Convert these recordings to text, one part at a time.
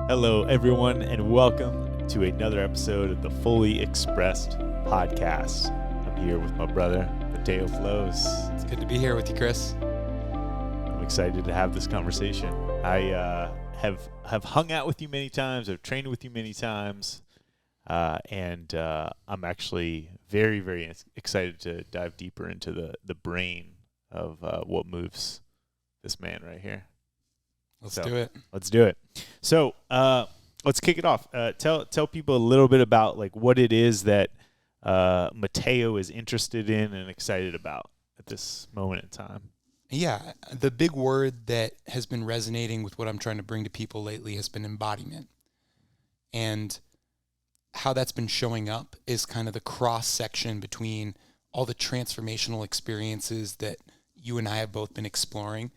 Hello, everyone, and welcome to another episode of the Fully Expressed podcast. I'm here with my brother, Mateo Flows. It's good to be here with you, Chris. I'm excited to have this conversation. I have hung out with you many times. I've trained with you many times, and I'm actually very, very excited to dive deeper into the brain of what moves this man right here. Let's do it. Let's do it. So let's kick it off. Tell people a little bit about like what it is that Mateo is interested in and excited about at this moment in time. Yeah, the big word that has been resonating with what I'm trying to bring to people lately has been embodiment. And how that's been showing up is kind of the cross-section between all the transformational experiences that you and I have both been exploring,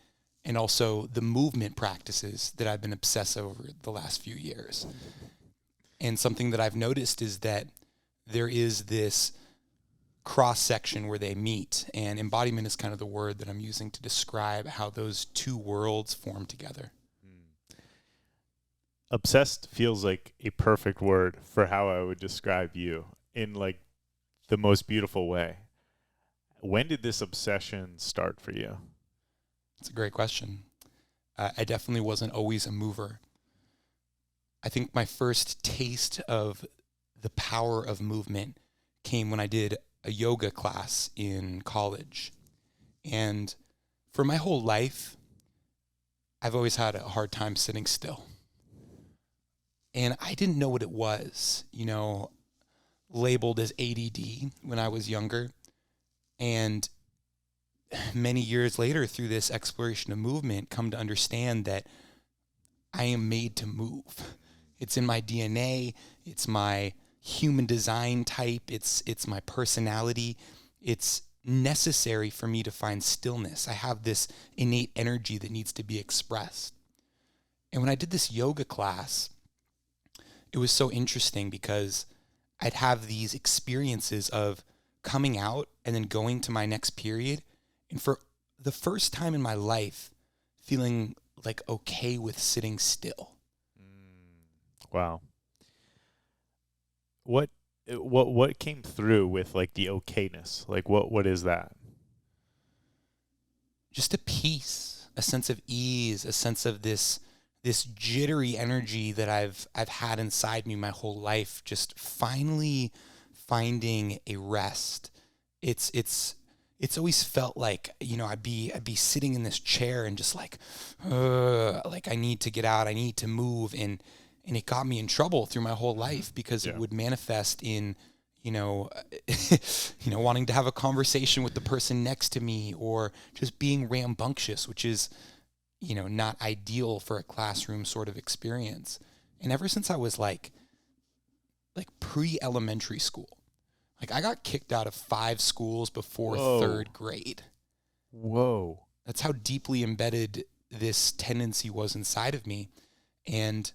and also the movement practices that I've been obsessed over the last few years. And something that I've noticed is that there is this cross-section where they meet, and embodiment is kind of the word that I'm using to describe how those two worlds form together. Obsessed feels like a perfect word for how I would describe you in like the most beautiful way. When did this obsession start for you? That's a great question. I definitely wasn't always a mover. I think my first taste of the power of movement came when I did a yoga class in college. And for my whole life, I've always had a hard time sitting still. And I didn't know what it was, labeled as ADD when I was younger. And many years later, through this exploration of movement, come to understand that I am made to move. It's in my DNA. It's my human design type. It's my personality. It's necessary for me to find stillness. I have this innate energy that needs to be expressed. And when I did this yoga class, it was so interesting because I'd have these experiences of coming out and then going to my next period. And for the first time in my life, feeling like okay with sitting still. Wow. What came through with like the okayness? Like what is that? Just a peace, a sense of ease, a sense of this jittery energy that I've had inside me my whole life. Just finally finding a rest. It's always felt like, I'd be sitting in this chair and just like I need to get out, I need to move. And it got me in trouble through my whole life because it would manifest in, wanting to have a conversation with the person next to me, or just being rambunctious, which is, not ideal for a classroom sort of experience. And ever since I was like pre-elementary school, I got kicked out of 5 schools before 3rd grade. Whoa. That's how deeply embedded this tendency was inside of me. And,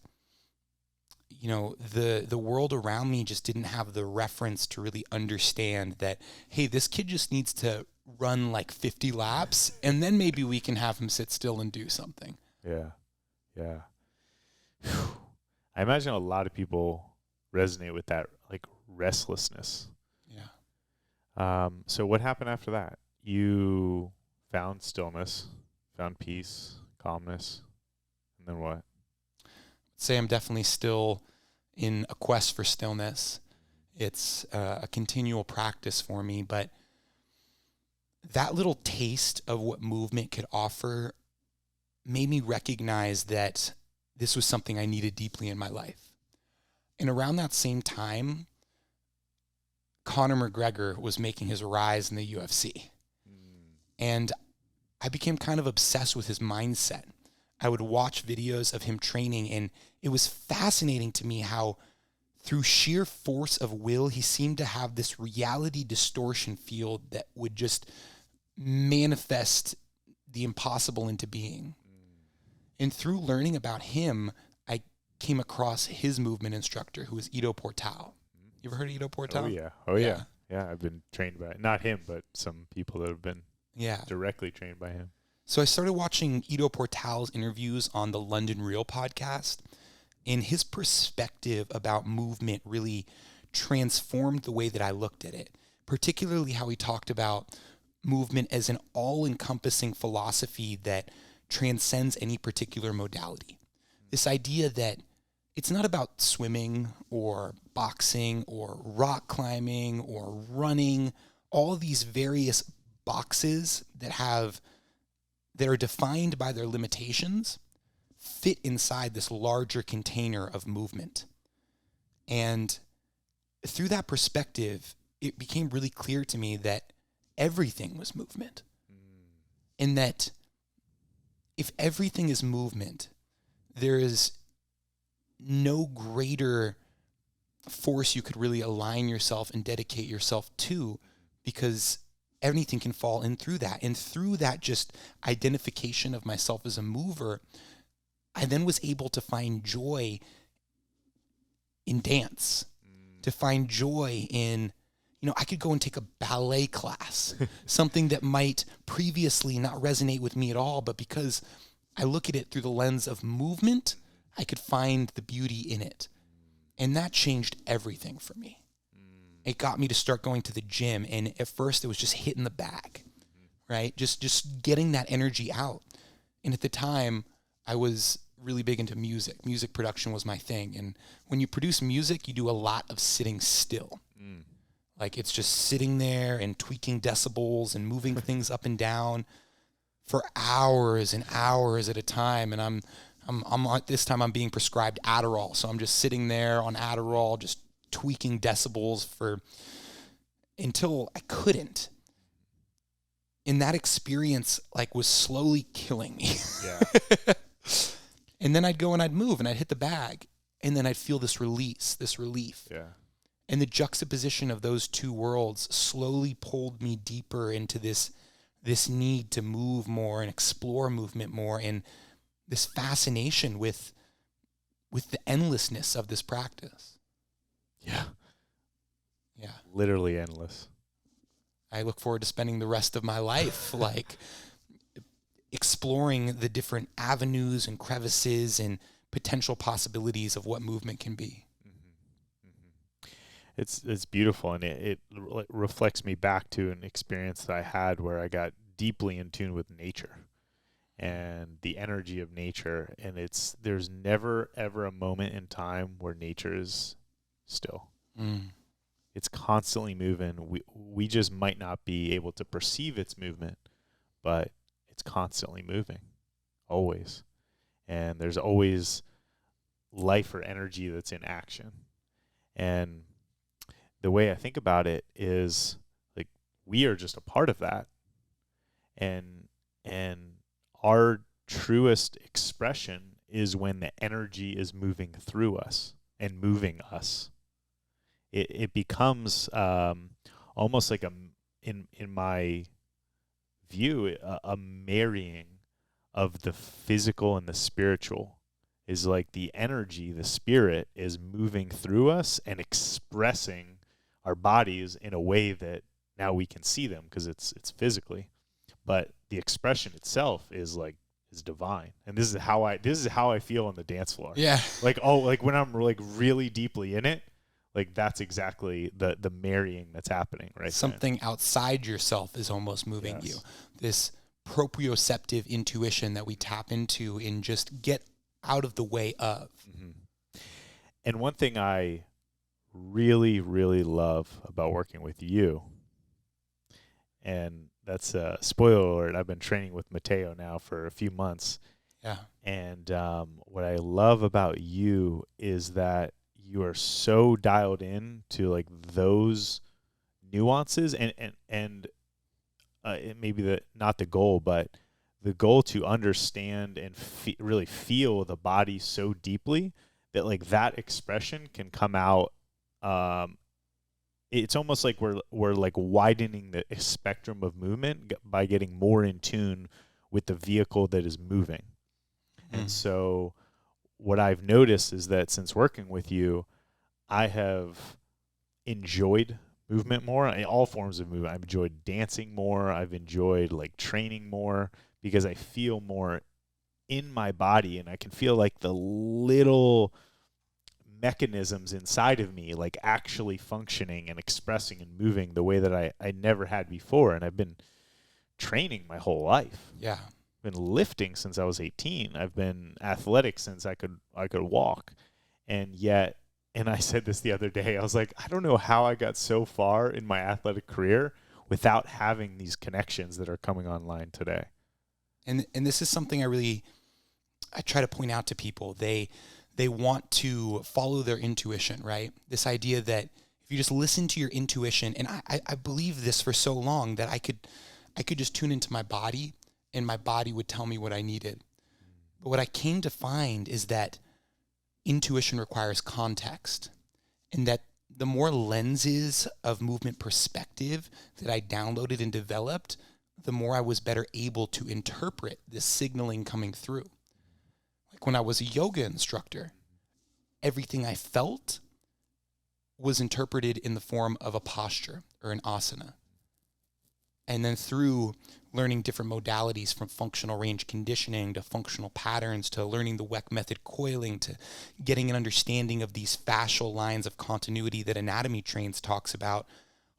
the world around me just didn't have the reference to really understand that, hey, this kid just needs to run like 50 laps, and then maybe we can have him sit still and do something. Yeah. Yeah. Whew. I imagine a lot of people resonate with that, like restlessness. So what happened after that? You found stillness, found peace, calmness, and then what? I'd say I'm definitely still in a quest for stillness. It's a continual practice for me, but that little taste of what movement could offer made me recognize that this was something I needed deeply in my life. And around that same time, Conor McGregor was making his rise in the UFC. And I became kind of obsessed with his mindset. I would watch videos of him training, and it was fascinating to me how through sheer force of will, he seemed to have this reality distortion field that would just manifest the impossible into being. And through learning about him, I came across his movement instructor, who was Ido Portal. You ever heard of Ido Portal? Oh yeah. Yeah, I've been trained by not him, but some people that have been directly trained by him. So I started watching Ido Portal's interviews on the London Real podcast, And his perspective about movement really transformed the way that I looked at it, particularly how he talked about movement as an all-encompassing philosophy that transcends any particular modality. This idea that it's not about swimming or boxing or rock climbing or running, all of these various boxes that are defined by their limitations fit inside this larger container of movement. And through that perspective, it became really clear to me that everything was movement. And that if everything is movement, there is no greater force you could really align yourself and dedicate yourself to, because anything can fall in through that. And through that just identification of myself as a mover, I then was able to find joy in dance, to find joy in, I could go and take a ballet class, something that might previously not resonate with me at all, but because I look at it through the lens of movement, I could find the beauty in it. And that changed everything for me. It got me to start going to the gym, and at first it was just hitting the bag, right? Just getting that energy out. And at the time, I was really big into music. Music production was my thing. And when you produce music, you do a lot of sitting still. Like, it's just sitting there and tweaking decibels and moving things up and down for hours and hours at a time. And I'm this time I'm being prescribed Adderall. So I'm just sitting there on Adderall, just tweaking decibels until I couldn't. And that experience was slowly killing me. Yeah. And then I'd go and I'd move and I'd hit the bag, and then I'd feel this release, this relief. Yeah. And the juxtaposition of those two worlds slowly pulled me deeper into this need to move more and explore movement more, and this fascination with the endlessness of this practice. Yeah. Yeah. Literally endless. I look forward to spending the rest of my life exploring the different avenues and crevices and potential possibilities of what movement can be. It's beautiful, and it reflects me back to an experience that I had where I got deeply in tune with nature and the energy of nature. And there's never ever a moment in time where nature is still. It's constantly moving. We just might not be able to perceive its movement, but it's constantly moving, always. And there's always life or energy that's in action. And the way I think about it is, we are just a part of that. And our truest expression is when the energy is moving through us and moving us. It becomes almost like in my view, a marrying of the physical and the spiritual. Is like the energy, the spirit is moving through us and expressing our bodies in a way that now we can see them because it's physically, but the expression itself is divine. And this is how I feel on the dance floor. Yeah. When I'm really deeply in it, that's exactly the marrying that's happening, right? Something outside yourself is almost moving you. This proprioceptive intuition that we tap into and just get out of the way of. And one thing I really, really love about working with you, and that's a spoiler alert, I've been training with Mateo now for a few months. Yeah. And what I love about you is that you are so dialed in to those nuances and it may be not the goal, but the goal to understand and really feel the body so deeply that that expression can come out. It's almost like we're widening the spectrum of movement by getting more in tune with the vehicle that is moving. And so what I've noticed is that since working with you, I have enjoyed movement more, all forms of movement. I've enjoyed dancing more. I've enjoyed training more because I feel more in my body, and I can feel the little mechanisms inside of me like actually functioning and expressing and moving the way that I never had before. And I've been training my whole life. Yeah. I've been lifting since I was 18. I've been athletic since I could walk. And yet, and I said this the other day, I was like, I don't know how I got so far in my athletic career without having these connections that are coming online today. And this is something I try to point out to people. They want to follow their intuition, right? This idea that if you just listen to your intuition, and I believe this for so long that I could just tune into my body and my body would tell me what I needed. But what I came to find is that intuition requires context, and that the more lenses of movement perspective that I downloaded and developed, the more I was better able to interpret this signaling coming through. Like when I was a yoga instructor, everything I felt was interpreted in the form of a posture or an asana. And then through learning different modalities, from functional range conditioning to functional patterns to learning the Weck method coiling to getting an understanding of these fascial lines of continuity that Anatomy Trains talks about,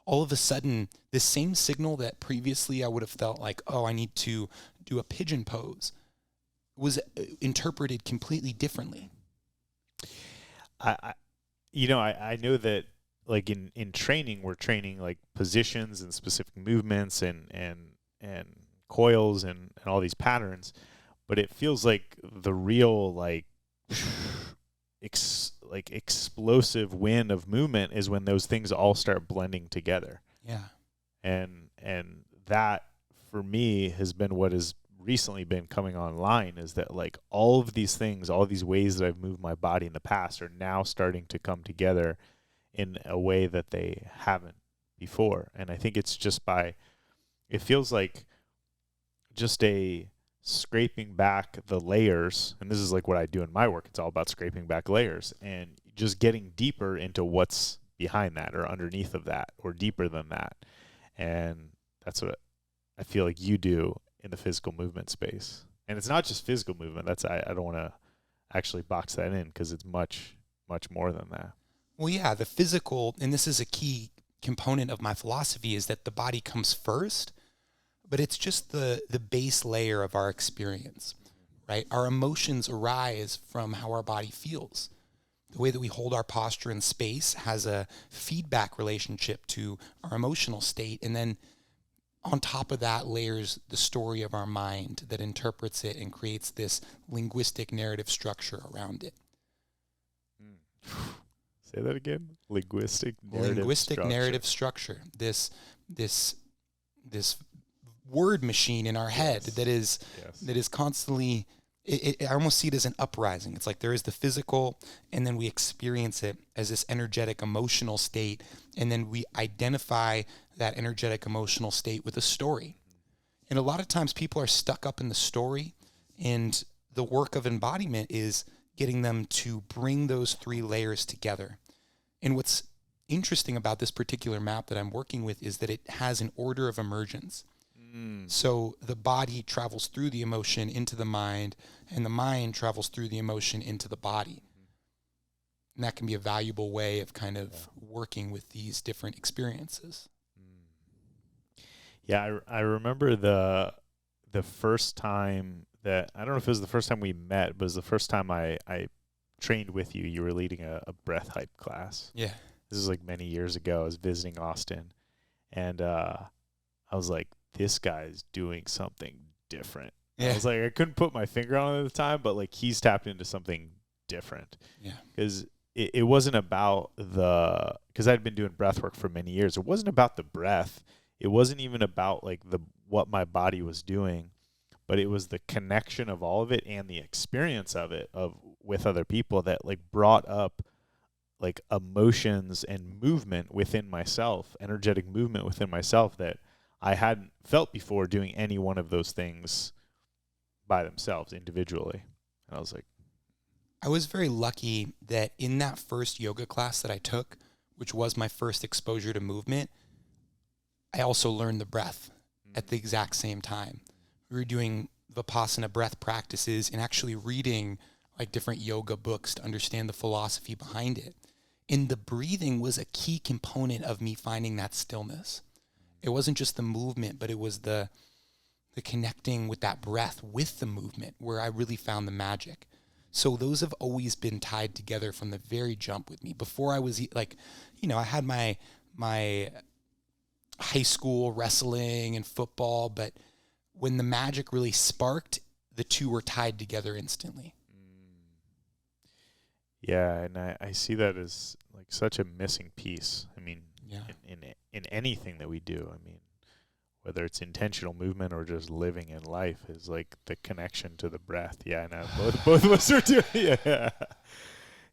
all of a sudden, this same signal that previously I would have felt like, oh, I need to do a pigeon pose, was interpreted completely differently. I know that like in training, we're training like positions and specific movements and coils and all these patterns, but it feels like the real like explosive win of movement is when those things all start blending together. Yeah. And that for me has been what has recently been coming online, is that like all of these things, all these ways that I've moved my body in the past are now starting to come together in a way that they haven't before. And I think it's just it feels like just a scraping back the layers. And this is like what I do in my work. It's all about scraping back layers and just getting deeper into what's behind that or underneath of that or deeper than that. And that's what I feel like you do in the physical movement space. And it's not just physical movement. I don't want to actually box that in, because it's much, much more than that. Well, yeah, the physical, and this is a key component of my philosophy, is that the body comes first, but it's just the base layer of our experience, right? Our emotions arise from how our body feels. The way that we hold our posture in space has a feedback relationship to our emotional state. And then on top of that layers the story of our mind that interprets it and creates this linguistic narrative structure around it. Say that again. Linguistic narrative structure. This word machine in our head that is constantly. I almost see it as an uprising. It's like there is the physical, and then we experience it as this energetic, emotional state, and then we identify that energetic, emotional state with a story. And a lot of times people are stuck up in the story, and the work of embodiment is getting them to bring those three layers together. And what's interesting about this particular map that I'm working with is that it has an order of emergence. So the body travels through the emotion into the mind, and the mind travels through the emotion into the body. And that can be a valuable way of kind of working with these different experiences. Yeah, I remember the first time that, I don't know if it was the first time we met, but it was the first time I trained with you. You were leading a breath hype class. Yeah. This is like many years ago. I was visiting Austin, and I was like, this guy's doing something different. Yeah. I was like, I couldn't put my finger on it at the time, but like he's tapped into something different. Yeah. Because it wasn't about because I'd been doing breath work for many years. It wasn't about the breath. It wasn't even about like what my body was doing, but it was the connection of all of it and the experience of it with other people that like brought up like emotions and movement within myself, energetic movement within myself that I hadn't felt before doing any one of those things by themselves individually. And I was like, I was very lucky that in that first yoga class that I took, which was my first exposure to movement, I also learned the breath at the exact same time. We were doing Vipassana breath practices and actually reading like different yoga books to understand the philosophy behind it. And the breathing was a key component of me finding that stillness. It wasn't just the movement, but it was the connecting with that breath with the movement where I really found the magic. So those have always been tied together from the very jump with me. Before I was like, I had my high school wrestling and football, but when the magic really sparked, the two were tied together instantly. Yeah, and I see that as like such a missing piece. I mean, Yeah. in anything that we do, I mean, whether it's intentional movement or just living in life, is like the connection to the breath. Yeah, and both of us are doing.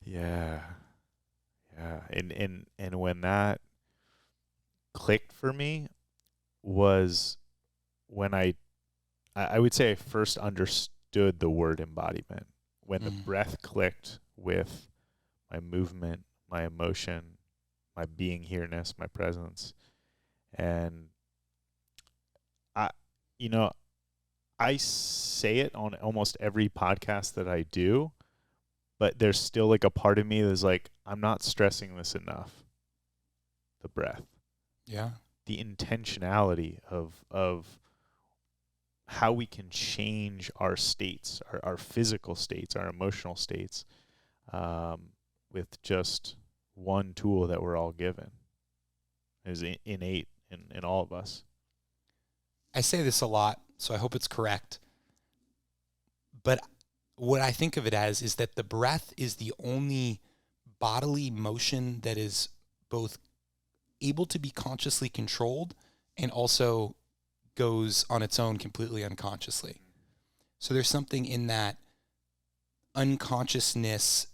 Yeah. And when that clicked for me was when I would say I first understood the word embodiment, when the breath clicked with my movement, my emotion, my being here-ness, my presence. And I say it on almost every podcast that I do, but there's still like a part of me that's like, I'm not stressing this enough. The breath. Yeah. The intentionality of how we can change our states, our physical states, our emotional states, with just one tool that we're all given. Is innate in all of us. I say this a lot, so I hope it's correct. But what I think of it as is that the breath is the only bodily motion that is both able to be consciously controlled and also goes on its own completely unconsciously. So there's something in that unconsciousness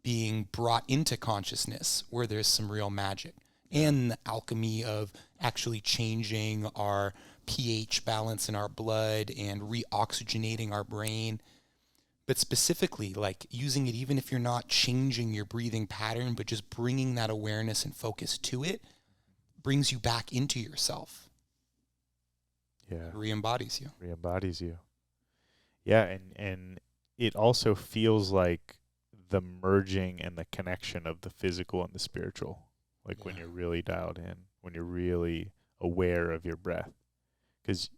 being brought into consciousness where there's some real magic, and the alchemy of actually changing our pH balance in our blood and reoxygenating our brain. But specifically, like using it even if you're not changing your breathing pattern, but just bringing that awareness and focus to it brings you back into yourself. Yeah. Re-embodies you. Re-embodies you. Yeah, and it also feels like the merging and the connection of the physical and the spiritual. Like when you're really dialed in, when you're really aware of your breath. Because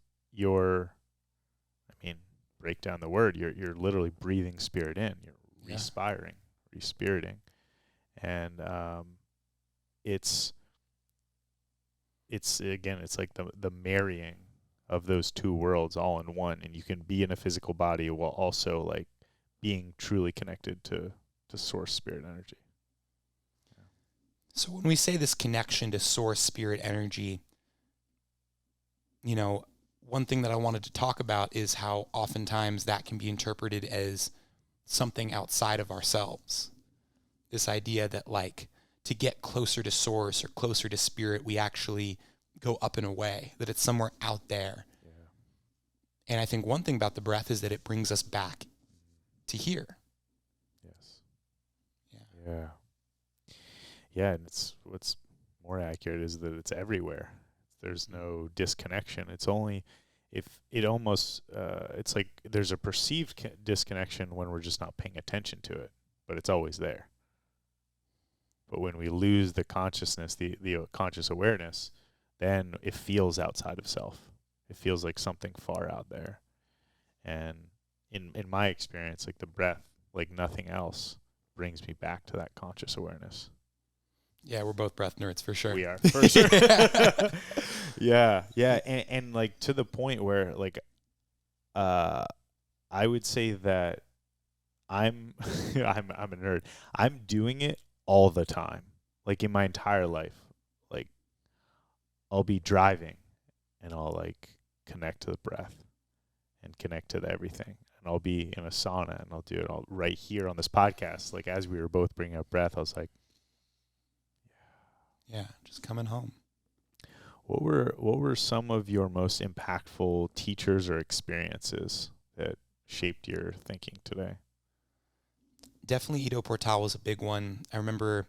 break down the word, you're literally breathing spirit in. You're respirating. And it's like the marrying of those two worlds all in one, and you can be in a physical body while also like being truly connected to source spirit energy. Yeah. So when we say this connection to source spirit energy, one thing that I wanted to talk about is how oftentimes that can be interpreted as something outside of ourselves. This idea that like to get closer to source or closer to spirit, we actually go up and away, that it's somewhere out there. Yeah. And I think one thing about the breath is that it brings us back to here. Yes. Yeah, and what's more accurate is that it's everywhere. There's no disconnection. It's only if it almost it's like there's a perceived disconnection when we're just not paying attention to it, but it's always there. But when we lose the consciousness, the conscious awareness, then it feels outside of self. It feels like something far out there. And in my experience, like the breath, like nothing else, brings me back to that conscious awareness. Yeah, we're both breath nerds for sure. We are, for sure. Yeah. And like to the point where like I would say that I'm I'm a nerd. I'm doing it all the time. Like in my entire life. Like I'll be driving and I'll like connect to the breath and connect to everything. And I'll be in a sauna and I'll do it all right here on this podcast. Like as we were both bringing up breath, I was like, yeah, just coming home. What were some of your most impactful teachers or experiences that shaped your thinking today? Definitely Ido Portal was a big one. I remember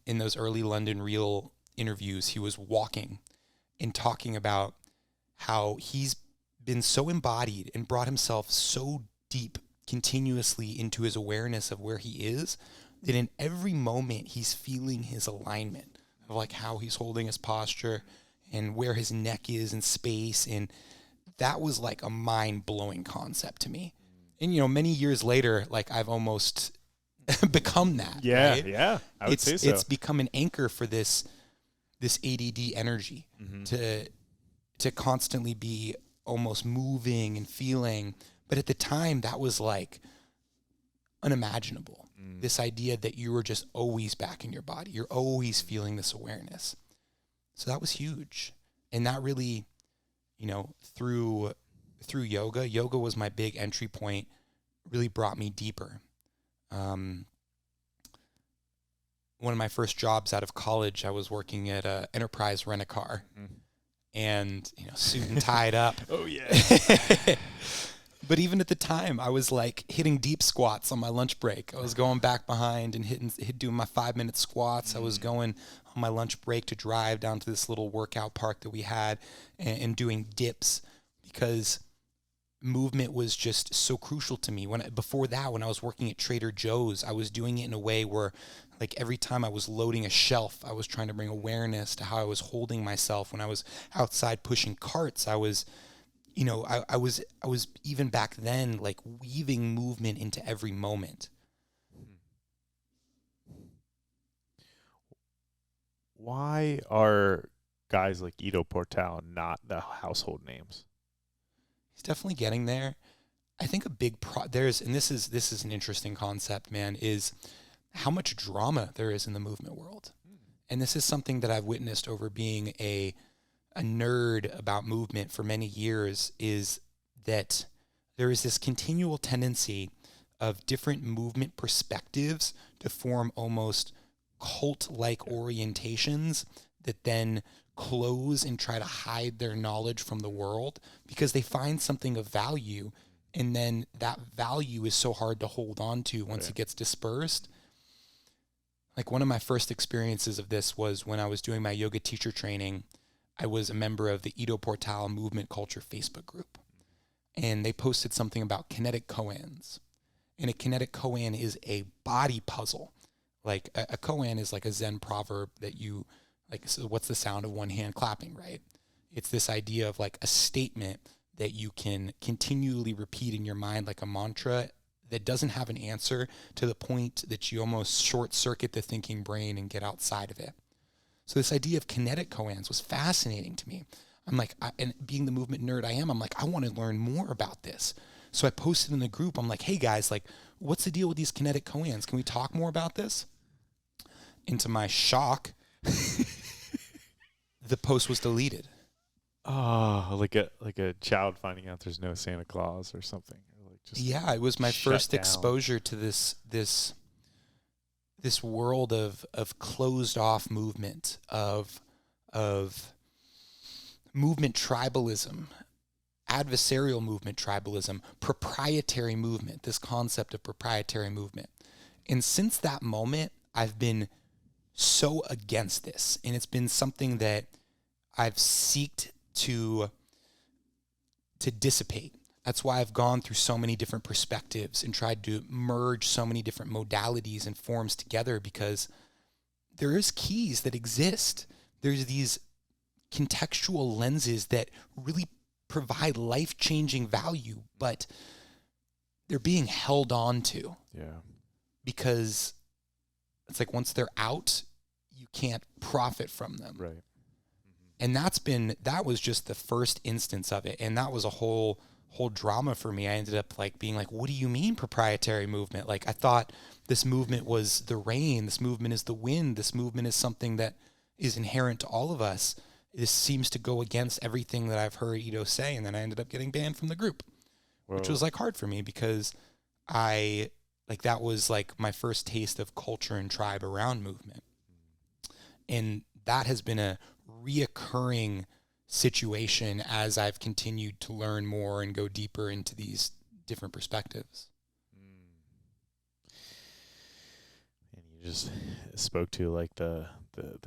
in those early London Real interviews, he was walking and talking about how he's been so embodied and brought himself so deep continuously into his awareness of where he is, that in every moment he's feeling his alignment of like how he's holding his posture and where his neck is in space. And that was like a mind-blowing concept to me. And, many years later, like I've almost become that. Yeah, right? yeah, I would say so. It's become an anchor for this ADD energy to constantly be almost moving and feeling. But at the time, that was like unimaginable. This idea that you were just always back in your body. You're always feeling this awareness. So that was huge. And that really, through yoga was my big entry point, really brought me deeper. One of my first jobs out of college, I was working at a Enterprise Rent-A-Car, and suit and tied up. Oh yeah. But even at the time, I was like hitting deep squats on my lunch break. I was going back behind and doing my 5-minute squats. I was going on my lunch break to drive down to this little workout park that we had and doing dips, because movement was just so crucial to me. Before that, when I was working at Trader Joe's, I was doing it in a way where, like, every time I was loading a shelf, I was trying to bring awareness to how I was holding myself. When I was outside pushing carts, I was even back then, like, weaving movement into every moment. Why are guys like Ido Portal not the household names? He's definitely getting there. I think a big and this is an interesting concept, man, is how much drama there is in the movement world. And this is something that I've witnessed over being a nerd about movement for many years, is that there is this continual tendency of different movement perspectives to form almost cult-like orientations that then close and try to hide their knowledge from the world because they find something of value, and then that value is so hard to hold on to once it gets dispersed. Like, one of my first experiences of this was when I was doing my yoga teacher training. I was a member of the Ido Portal Movement Culture Facebook group, and they posted something about kinetic koans. And a kinetic koan is a body puzzle. Like a koan is like a Zen proverb that you, like, so what's the sound of one hand clapping, right? It's this idea of like a statement that you can continually repeat in your mind like a mantra that doesn't have an answer, to the point that you almost short circuit the thinking brain and get outside of it. So this idea of kinetic koans was fascinating to me. I'm like, and being the movement nerd I am, I'm like, I want to learn more about this. So I posted in the group, I'm like, hey guys, like, what's the deal with these kinetic koans? Can we talk more about this? And to my shock, the post was deleted. Oh, like a child finding out there's no Santa Claus or something. Or like just it was my first down. exposure to this world of closed off movement, of movement tribalism, adversarial movement tribalism, proprietary movement, this concept of proprietary movement. And since that moment, I've been so against this. And it's been something that I've sought to dissipate. That's why I've gone through so many different perspectives and tried to merge so many different modalities and forms together, because there is keys that exist. There's these contextual lenses that really provide life-changing value, but they're being held on to. Yeah. Because it's like once they're out, you can't profit from them. Right. And that was just the first instance of it. And that was a whole drama for me. I ended up like being like, what do you mean proprietary movement? Like, I thought this movement was the rain. This movement is the wind. This movement is something that is inherent to all of us. This seems to go against everything that I've heard Ido say. And then I ended up getting banned from the group, which was like hard for me, because that was like my first taste of culture and tribe around movement. And that has been a reoccurring situation as I've continued to learn more and go deeper into these different perspectives. And you just spoke to like the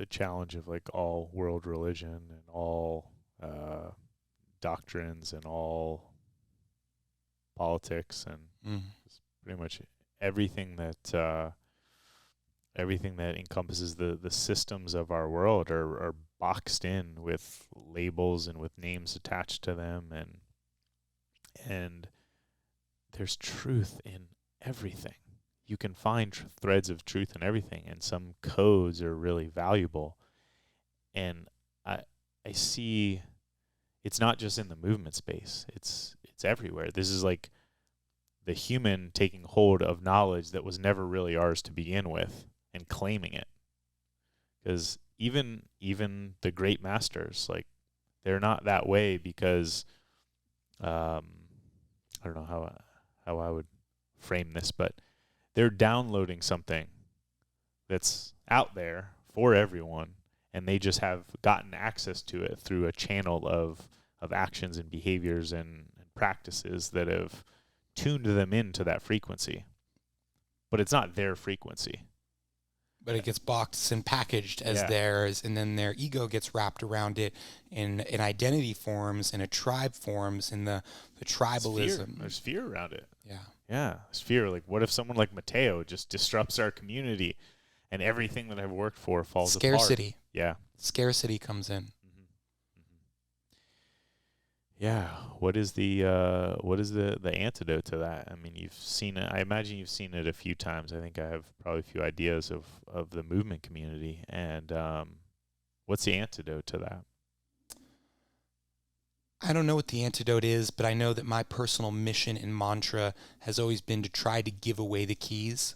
challenge of like all world religion and all doctrines and all politics, and just pretty much everything that encompasses the systems of our world are boxed in with labels and with names attached to them, and there's truth in everything. You can find threads of truth in everything, and some codes are really valuable. And I see it's not just in the movement space. It's everywhere. This is like the human taking hold of knowledge that was never really ours to begin with and claiming it. Because even the great masters, like, they're not that way because I don't know how I would frame this, but they're downloading something that's out there for everyone, and they just have gotten access to it through a channel of actions and behaviors and practices that have tuned them into that frequency. But it's not their frequency. But it gets boxed and packaged as theirs, and then their ego gets wrapped around it, and an identity forms, and a tribe forms, and the tribalism. There's fear around it. Yeah. Yeah, there's fear. Like, what if someone like Mateo just disrupts our community and everything that I've worked for falls apart? Scarcity. Yeah. Scarcity comes in. Yeah. What is the antidote to that? I mean, you've seen it. I imagine you've seen it a few times. I think I have probably a few ideas of the movement community. And what's the antidote to that? I don't know what the antidote is, but I know that my personal mission and mantra has always been to try to give away the keys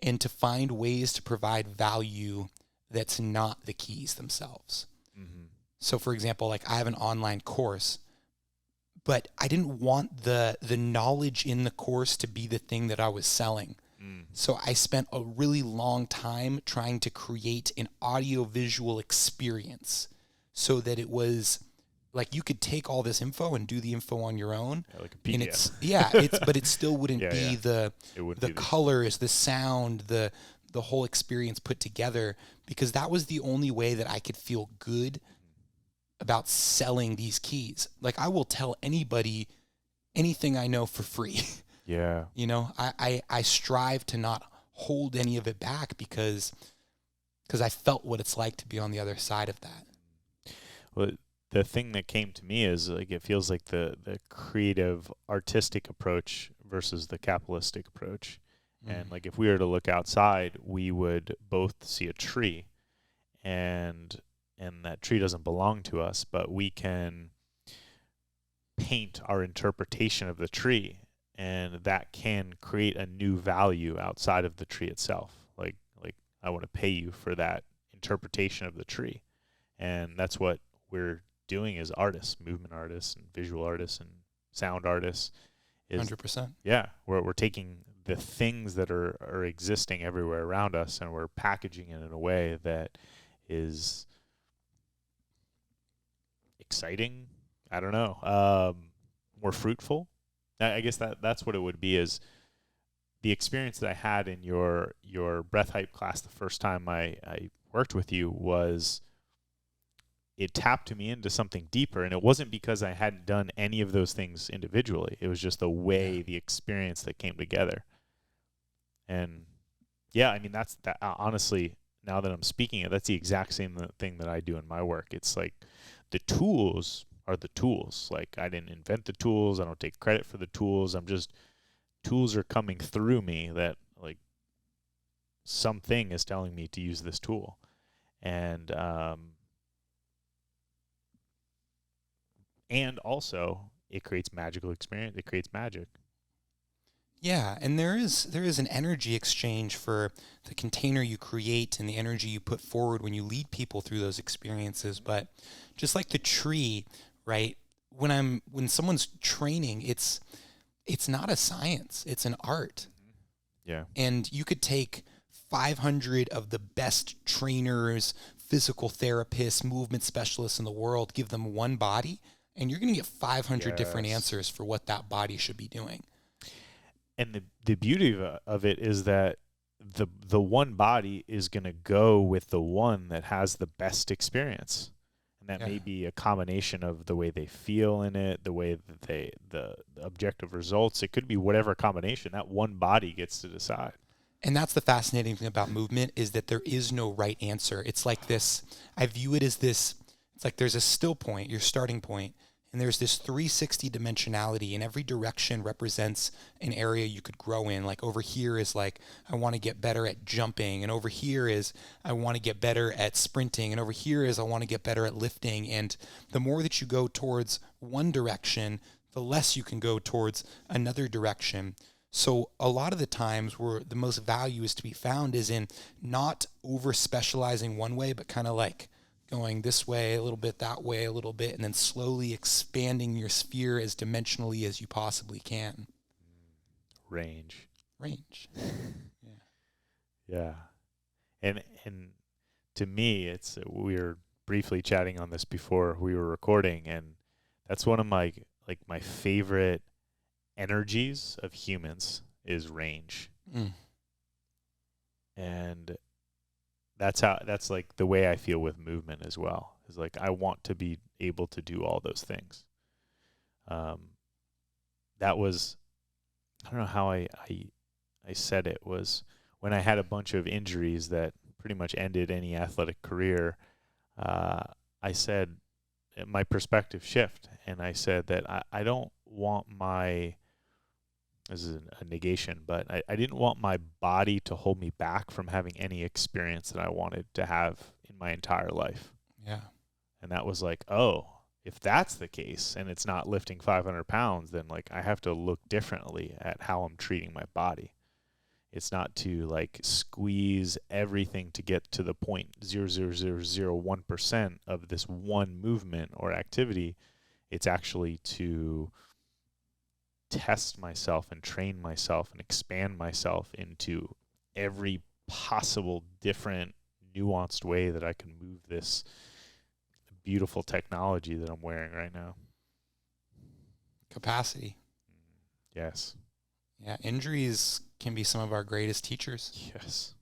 and to find ways to provide value that's not the keys themselves. Mm-hmm. So, for example, like, I have an online course, but I didn't want the knowledge in the course to be the thing that I was selling. So I spent a really long time trying to create an audiovisual experience so that it was like you could take all this info and do the info on your own. Yeah, like a PDF. And but it still wouldn't be the colors, the sound, the whole experience put together, because that was the only way that I could feel good about selling these keys. Like, I will tell anybody anything I know for free. Yeah. You know, I strive to not hold any of it back because I felt what it's like to be on the other side of that. Well, the thing that came to me is, like, it feels like the creative, artistic approach versus the capitalistic approach. And, like, if we were to look outside, we would both see a tree, and that tree doesn't belong to us, but we can paint our interpretation of the tree, and that can create a new value outside of the tree itself. Like I want to pay you for that interpretation of the tree. And that's what we're doing as artists, movement artists and visual artists and sound artists. 100%. Yeah, we're taking the things that are existing everywhere around us, and we're packaging it in a way that is exciting. I don't know. More fruitful. I guess that's what it would be. Is the experience that I had in your breath hype class the first time I worked with you was, it tapped me into something deeper, and it wasn't because I hadn't done any of those things individually. It was just the way, the experience that came together. And yeah, I mean, that's that. Honestly, now that I'm speaking it, that's the exact same thing that I do in my work. It's like the tools are the tools. Like, I didn't invent the tools. I don't take credit for the tools. Tools are coming through me that, like, something is telling me to use this tool. And also it creates magical experience. It creates magic. Yeah, and there is an energy exchange for the container you create and the energy you put forward when you lead people through those experiences. But just like the tree, right? When someone's training, it's not a science, it's an art. Yeah. And you could take 500 of the best trainers, physical therapists, movement specialists in the world, give them one body, and you're going to get 500 different answers for what that body should be doing. And the beauty of it is that the one body is going to go with the one that has the best experience. And that Yeah. may be a combination of the way they feel in it, the way that the objective results. It could be whatever combination. That one body gets to decide. And that's the fascinating thing about movement, is that there is no right answer. It's like this, I view it as this, it's like there's a still point, your starting point, and there's this 360 dimensionality, and every direction represents an area you could grow in. Like over here is like, I want to get better at jumping, and over here is, I want to get better at sprinting, and over here is, I want to get better at lifting. And the more that you go towards one direction, the less you can go towards another direction. So a lot of the times where the most value is to be found is in not over specializing one way, but kind of like going this way, a little bit, that way, a little bit, and then slowly expanding your sphere as dimensionally as you possibly can. Range. Yeah. And to me, it's, we were briefly chatting on this before we were recording, and that's one of my favorite energies of humans is range. And that's like the way I feel with movement as well. Is like, I want to be able to do all those things. That was, I don't know how I said it, was when I had a bunch of injuries that pretty much ended any athletic career. I said, my perspective shift, and I said that I don't want my, this is a negation, but I didn't want my body to hold me back from having any experience that I wanted to have in my entire life. Yeah. And that was like, oh, if that's the case and it's not lifting 500 pounds, then like I have to look differently at how I'm treating my body. It's not to like squeeze everything to get to the 0.00001% of this one movement or activity. It's actually to test myself and train myself and expand myself into every possible different nuanced way that I can move this beautiful technology that I'm wearing right now. Capacity. Yes. Yeah, injuries can be some of our greatest teachers. Yes.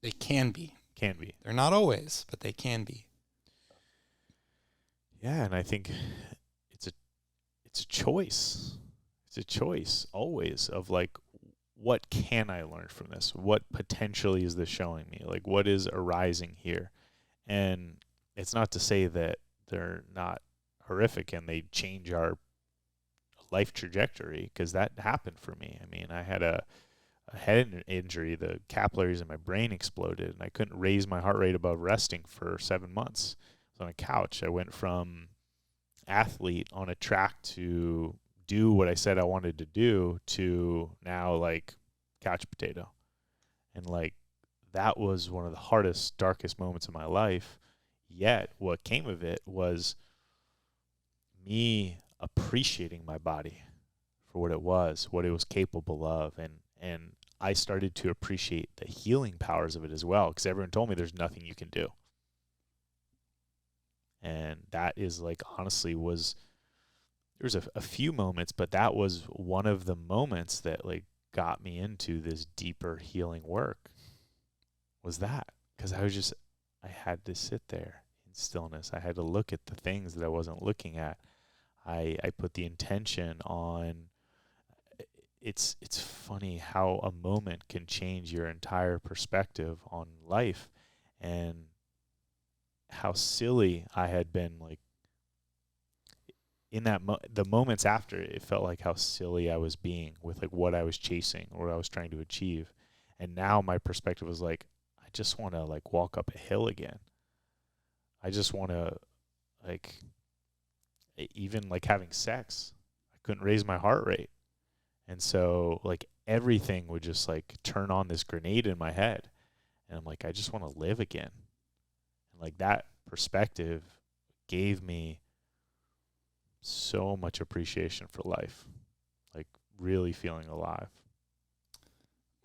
They can be. Can be. They're not always, but they can be. Yeah, and I think it's a choice. It's a choice always of like, what can I learn from this? What potentially is this showing me? Like, what is arising here? And it's not to say that they're not horrific and they change our life trajectory, because that happened for me. I mean, I had a head injury. The capillaries in my brain exploded, and I couldn't raise my heart rate above resting for 7 months. I was on a couch. I went from athlete on a track to do what I said I wanted to do to now like couch potato. And like, that was one of the hardest, darkest moments of my life. Yet what came of it was me appreciating my body for what it was capable of. And I started to appreciate the healing powers of it as well, because everyone told me there's nothing you can do. And that is like, honestly, there's a few moments, but that was one of the moments that like got me into this deeper healing work, was that. Because I had to sit there in stillness. I had to look at the things that I wasn't looking at. I put the intention on, it's funny how a moment can change your entire perspective on life, and how silly I had been, like, in that the moments after, it felt like how silly I was being with like what I was chasing or what I was trying to achieve. And now my perspective was like, I just want to like walk up a hill again. I just want to, like, even like having sex, I couldn't raise my heart rate. And so like everything would just like turn on this grenade in my head. And I'm like, I just want to live again. And like that perspective gave me so much appreciation for life, like really feeling alive.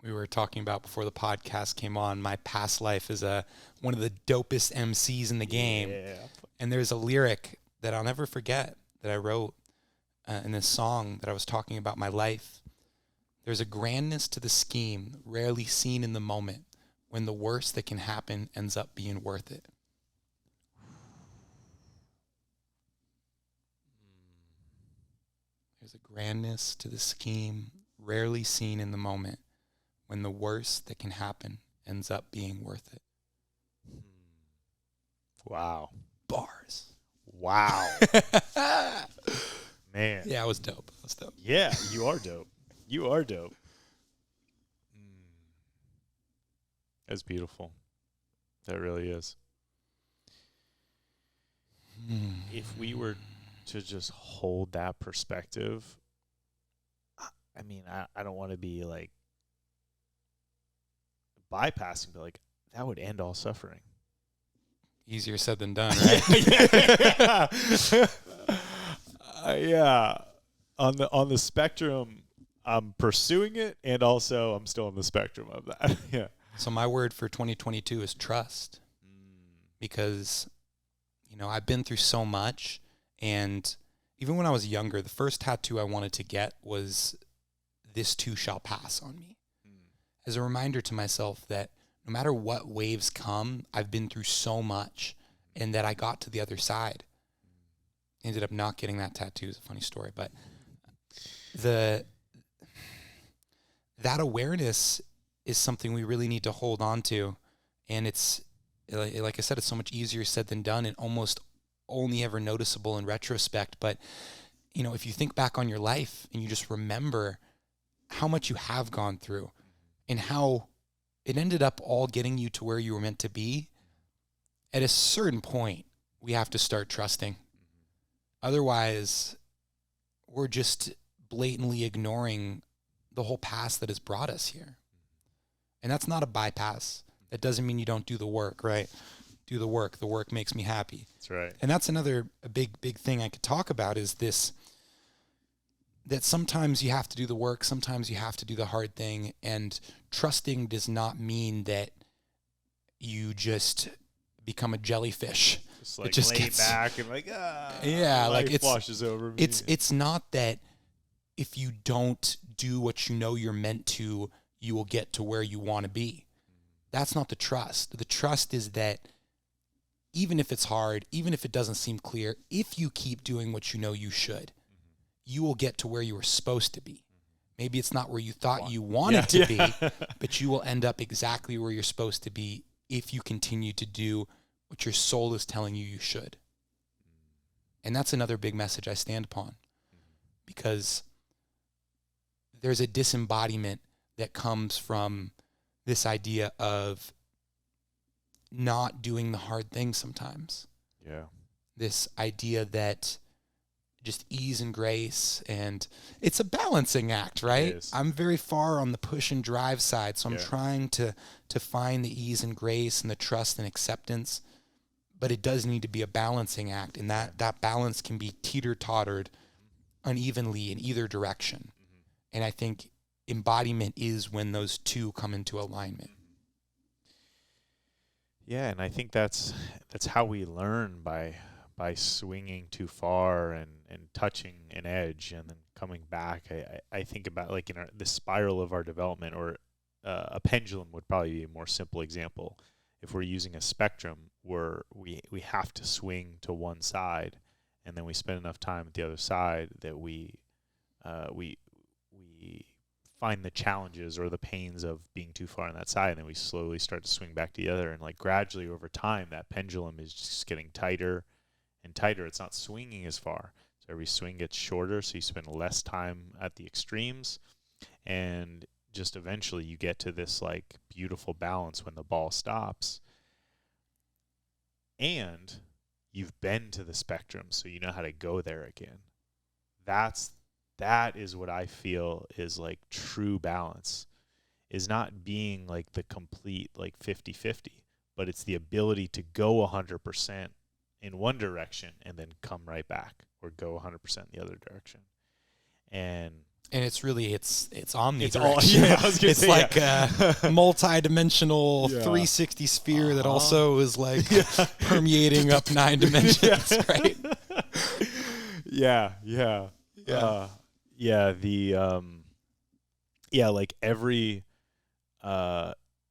We were talking about before the podcast came on, my past life is one of the dopest MCs in the game. Yeah. And there's a lyric that I'll never forget that I wrote in this song that I was talking about my life. There's a grandness to the scheme rarely seen in the moment, when the worst that can happen ends up being worth it. There's a grandness to the scheme rarely seen in the moment when the worst that can happen ends up being worth it. Wow. Bars. Wow. Man. Yeah, it was dope. It was dope. Yeah, you are dope. You are dope. That's beautiful. That really is. If we were to just hold that perspective, I mean, I don't want to be like bypassing, but like that would end all suffering. Easier said than done, right? Yeah. On the spectrum, I'm pursuing it, and also I'm still on the spectrum of that. Yeah. So my word for 2022 is trust, because I've been through so much, and even when I was younger, the first tattoo I wanted to get was "This too shall pass" on me, as a reminder to myself that no matter what waves come, I've been through so much, and that I got to the other side. Ended up not getting that tattoo. Is a funny story, but that awareness is something we really need to hold on to, and it's like I said, it's so much easier said than done, and almost only ever noticeable in retrospect. But if you think back on your life and you just remember how much you have gone through and how it ended up all getting you to where you were meant to be, at a certain point, we have to start trusting. Otherwise, we're just blatantly ignoring the whole past that has brought us here. And that's not a bypass. That doesn't mean you don't do the work, right? Do the work. The work makes me happy. That's right. And that's another big thing I could talk about, is this, that sometimes you have to do the work, sometimes you have to do the hard thing, and trusting does not mean that you just become a jellyfish. Just like it just lay gets back and like, yeah, like life washes over me. It's not that if you don't do what you know you're meant to, you will get to where you want to be. That's not the trust. The trust is that even if it's hard, even if it doesn't seem clear, if you keep doing what you know you should, you will get to where you were supposed to be. Maybe it's not where you thought you wanted to be, but you will end up exactly where you're supposed to be if you continue to do what your soul is telling you you should. And that's another big message I stand upon, because there's a disembodiment that comes from this idea of not doing the hard thing sometimes. Yeah. This idea that just ease and grace, and it's a balancing act, right? I'm very far on the push and drive side, so I'm trying to find the ease and grace and the trust and acceptance, but it does need to be a balancing act, and that balance can be teeter-tottered unevenly in either direction. And I think embodiment is when those two come into alignment. Yeah, and I think that's how we learn, by swinging too far and touching an edge and then coming back. I think about like in the spiral of our development, or a pendulum would probably be a more simple example. If we're using a spectrum where we have to swing to one side, and then we spend enough time at the other side that we find the challenges or the pains of being too far on that side, and then we slowly start to swing back to the other, and like gradually over time that pendulum is just getting tighter and tighter. It's not swinging as far, so every swing gets shorter, so you spend less time at the extremes, and just eventually you get to this like beautiful balance when the ball stops, and you've been to the spectrum, so you know how to go there again. That is what I feel is like true balance, is not being like the complete like 50-50, but it's the ability to go 100% in one direction and then come right back, or go 100% in the other direction. And it's really, it's omnidirectional. It's all, yeah, I was gonna it's say, like a multi-dimensional 360 sphere that also is like permeating up 9 dimensions, right? Like every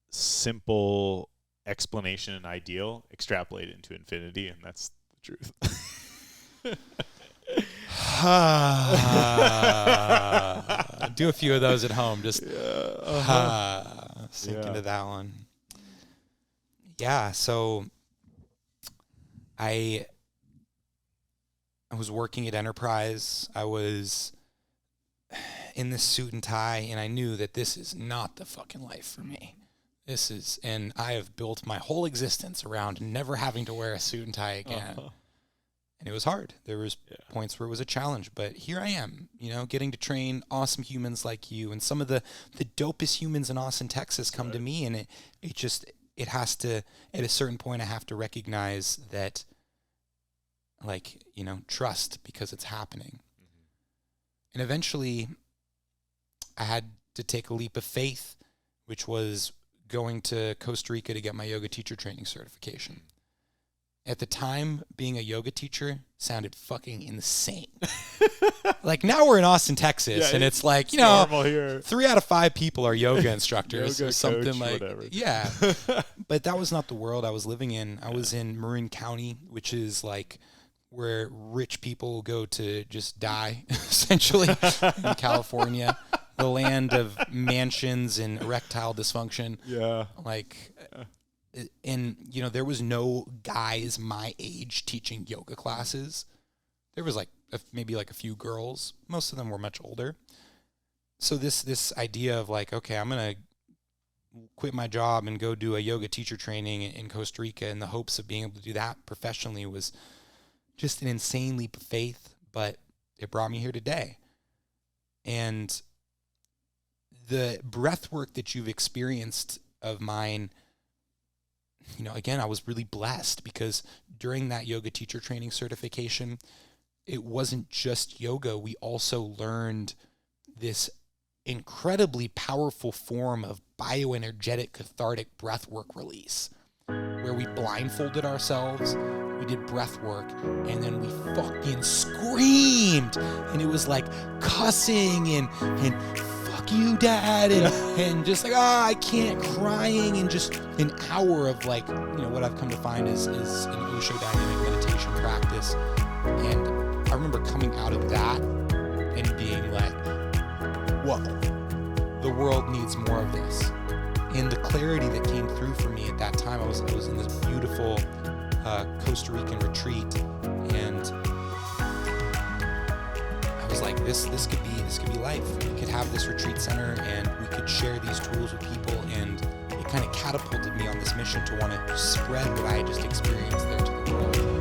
simple explanation and ideal, extrapolate it into infinity, and that's the truth. Do a few of those at home. Just sink into that one. Yeah. So I was working at Enterprise. I was in this suit and tie, and I knew that this is not the fucking life for me. And I have built my whole existence around never having to wear a suit and tie again. And it was hard. There was points where it was a challenge, but here I am, getting to train awesome humans like you, and some of the dopest humans in Austin, Texas come to me, and it has to, at a certain point, I have to recognize that, trust, because it's happening. And eventually I had to take a leap of faith, which was going to Costa Rica to get my yoga teacher training certification. At the time, being a yoga teacher sounded fucking insane. Now we're in Austin, Texas, and it's like, normal here. 3 out of 5 people are yoga instructors Yoga or something coach, like whatever. Yeah. But that was not the world I was living in. I was in Marin County, which is where rich people go to just die, essentially, in California. The land of mansions and erectile dysfunction. Yeah. And, there was no guys my age teaching yoga classes. There was maybe a few girls. Most of them were much older. So this idea of okay, I'm going to quit my job and go do a yoga teacher training in Costa Rica in the hopes of being able to do that professionally was just an insane leap of faith, but it brought me here today. And the breath work that you've experienced of mine, again, I was really blessed because during that yoga teacher training certification, it wasn't just yoga. We also learned this incredibly powerful form of bioenergetic cathartic breath work release, where we blindfolded ourselves, we did breath work, and then we fucking screamed. And it was cussing and fuck you, dad, and just I can't, crying, and just an hour of what I've come to find is an Osho dynamic meditation practice. And I remember coming out of that and being whoa, the world needs more of this. And the clarity that came through for me at that time, I was in this beautiful Costa Rican retreat, and I was this could be life. We could have this retreat center, and we could share these tools with people, and it kind of catapulted me on this mission to want to spread what I had just experienced there to the world.